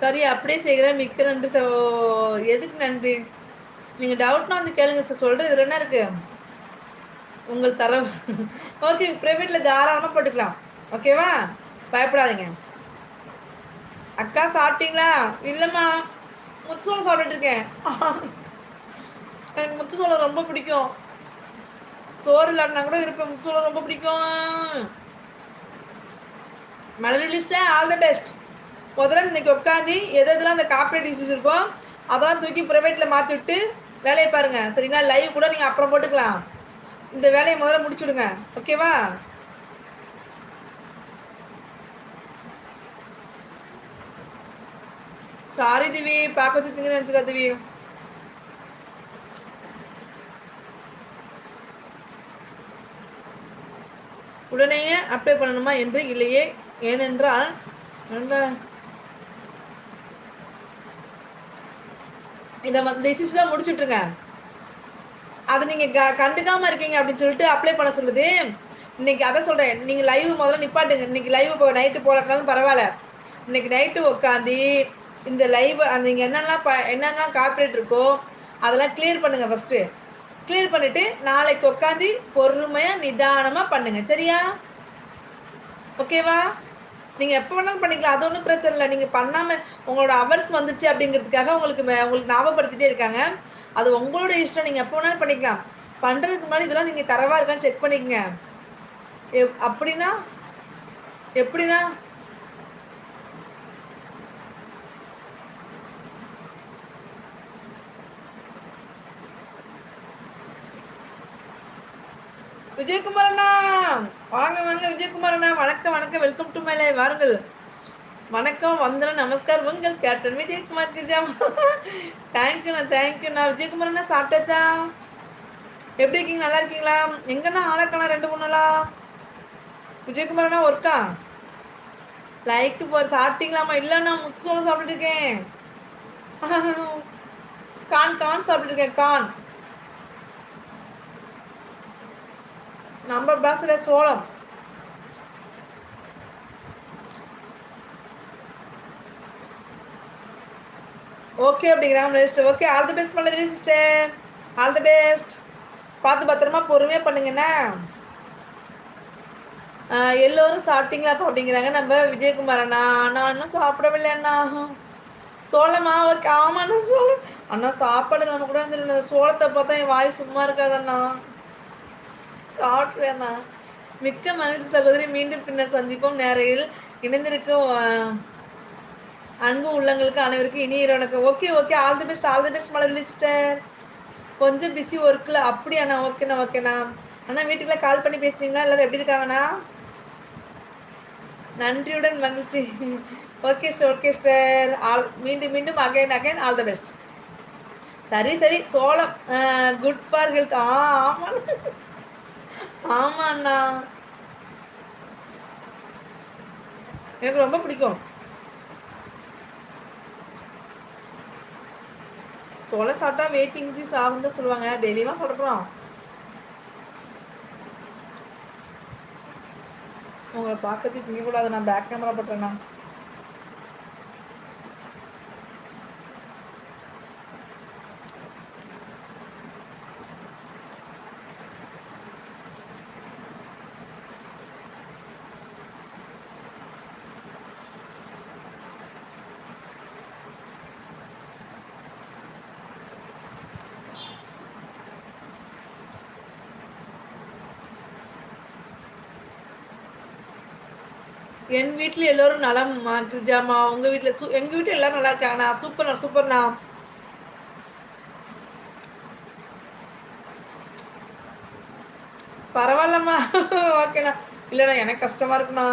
சரி அப்படியே செய்கிறேன். மிக்க நன்றி எதுக்கு நன்றி? நீங்க டவுட்னா வந்து கேளுங்க சிஸ்டர். சொல்றது இதுல என்ன இருக்கு? உங்கள் தரவு ஓகே. பிரைவேட்ல தாராளமா போட்டுக்கலாம். ஓகேவா? பயப்படாதீங்க. அக்கா சாப்பிட்டீங்களா? இல்லம்மா. முத்துசோளம் சாப்பிட்டுட்டு இருக்கேன். எனக்கு முத்துசோளம் ரொம்ப பிடிக்கும். சோறு இல்லாட்டினா கூட இருப்பேன். முத்துசோளம் ரொம்ப பிடிக்கும். மலர் லிஸ்ட்டை ஆல் த பெஸ்ட். முதல்ல இன்னைக்கு உட்காந்து எதெல்லாம் அந்த கார்பரேட் இஷ்யூஸ் இருக்கோ அதெல்லாம் தூக்கி ப்ரைவேட்டில் மாற்றி விட்டு வேலையை பாருங்க. சரிங்களா? லைவ் கூட நீங்கள் அப்புறம் போட்டுக்கலாம். இந்த வேலையை முதல்ல முடிச்சுடுங்க. ஓகேவா? சாரி திவி, பார்க்க வச்சுருந்தீங்கன்னு நினச்சிக்கா திவி. உடனேயே அப்ளை பண்ணணுமா என்று இல்லையே. ஏனென்றால் இதை இந்த இஷ்யூஸ்லாம் முடிச்சுட்ருங்க. அதை நீங்கள் கண்டுக்காமல் இருக்கீங்க அப்படின்னு சொல்லிட்டு அப்ளை பண்ண சொல்லுது. இன்னைக்கு அதை சொல்கிறேன். நீங்கள் லைவ் முதல்ல நிப்பாட்டுங்க. இன்னைக்கு லைவ் இப்போ நைட்டு போடக்கூடாதுன்னு பரவாயில்ல. இன்னைக்கு நைட்டு உட்காந்து இந்த லைவ் அந்த நீங்கள் என்னென்னலாம் கார்பரேட் இருக்கோ அதெல்லாம் கிளியர் பண்ணுங்கள். ஃபஸ்ட்டு கிளியர் பண்ணிவிட்டு நாளைக்கு உட்காந்து பொறுமையாக நிதானமாக பண்ணுங்கள். சரியா? ஓகேவா? நீங்கள் எப்போ வேணாலும் பண்ணிக்கலாம். அது ஒன்றும் பிரச்சனை இல்லை. நீங்கள் பண்ணாமல் உங்களோட ஹவர்ஸ் வந்துருச்சு அப்படிங்கிறதுக்காக உங்களுக்கு ஞாபகப்படுத்திட்டே இருக்காங்க. அது உங்களோட இஷ்டம். நீங்கள் எப்போ வேணாலும் பண்ணிக்கலாம். பண்ணுறதுக்கு முன்னாடி இதெல்லாம் நீங்கள் தரவாக இருக்கான்னு செக் பண்ணிக்கங்க. அப்படின்னா எப்படின்னா விஜயகுமார் அண்ணா வாங்க வாங்க. விஜயகுமார் அண்ணா வணக்கம் வணக்கம். Welcome to my live. வாருங்கள். வணக்கம் வந்தனம் நமஸ்கார். உங்கள் கேப்டன் விஜயகுமார் கிருஜாமா. தேங்க்யூண்ணா தேங்க்யூண்ணா. விஜயகுமார் அண்ணா சாப்பிட்டாச்சா? எப்படி இருக்கீங்க? நல்லா இருக்கீங்களா? எங்கன்னா ஆளக்கண்ணா 2-3 நாளா? விஜயகுமார் அண்ணா ஒர்க்கா? லைக் போர் சாப்பிட்டீங்களாமா? இல்லைண்ணா முத்துசோளம் சாப்பிட்டு இருக்கேன். கான் சாப்பிட்டு இருக்கேன். கான் நம்ம பாஷையில சோளம். ஓகே அப்படிங்கிறாங்க sister. Okay all the best பண்ணல சிஸ்டர். All the best. பார்த்து பத்திரமா பொறுமையாக பண்ணுங்கண்ணா. எல்லோரும் சாப்பிட்டீங்களா அப்படிங்கிறாங்க நம்ம விஜயகுமார் அண்ணா. நான் இன்னும் சாப்பிடவில்லை அண்ணா. சோளமா? ஓகே. ஆமாண்ணா சோளம். அண்ணா சாப்பாடு நம்ம கூட வந்து சோளத்தை பார்த்தா என் வாய் சும்மா இருக்காதண்ணா. சாப்பிட்றேண்ணா. மிக்க மகிழ்ச்சி சகோதரி. மீண்டும் பின்னர் சந்திப்போம். நேரையில் இணைந்திருக்கும் அன்பு உள்ளங்களுக்கு அனைவருக்கும் இனிய வணக்கம். Okay okay. All the best all the best Malar sister. கொஞ்சம் பிஸி ஒர்க்கில். அப்படியாண்ணா? ஓகேண்ணா ஓகேண்ணா. அண்ணா வீட்டுக்குலாம் கால் பண்ணி பேசுறீங்களா? எல்லாரும் எப்படி இருக்காங்கண்ணா? நன்றியுடன் மகிழ்ச்சி. Okay sir okay sir. மீண்டும் மீண்டும் அகைன் ஆல் த பெஸ்ட். சரி சரி. சோளம் குட் ஃபார் ஹெல்த். ஆமாம் ஆமாண்ணா. எனக்கு ரொம்ப பிடிக்கும் சோளம். சாப்பிட்டா வெயிட் இன்க்ரீஸ் ஆகும் தான் சொல்லுவாங்க. டெய்லியுமா சொல்கிறோம். உங்களை பார்க்கறது திங்கக்கூடாது. நான் பேக் கேமரா போட்டேண்ணா. என் வீட்டில் எல்லோரும் நலம் கிருஜாமா. உங்கள் வீட்டில் எங்கள் வீட்டில் எல்லோரும் நல்லா இருக்காங்கண்ணா. சூப்பர்ண்ணா சூப்பர்ண்ணா. பரவாயில்லம்மா. ஓகேண்ணா. இல்லைண்ணா எனக்கு கஷ்டமாக இருக்குண்ணா.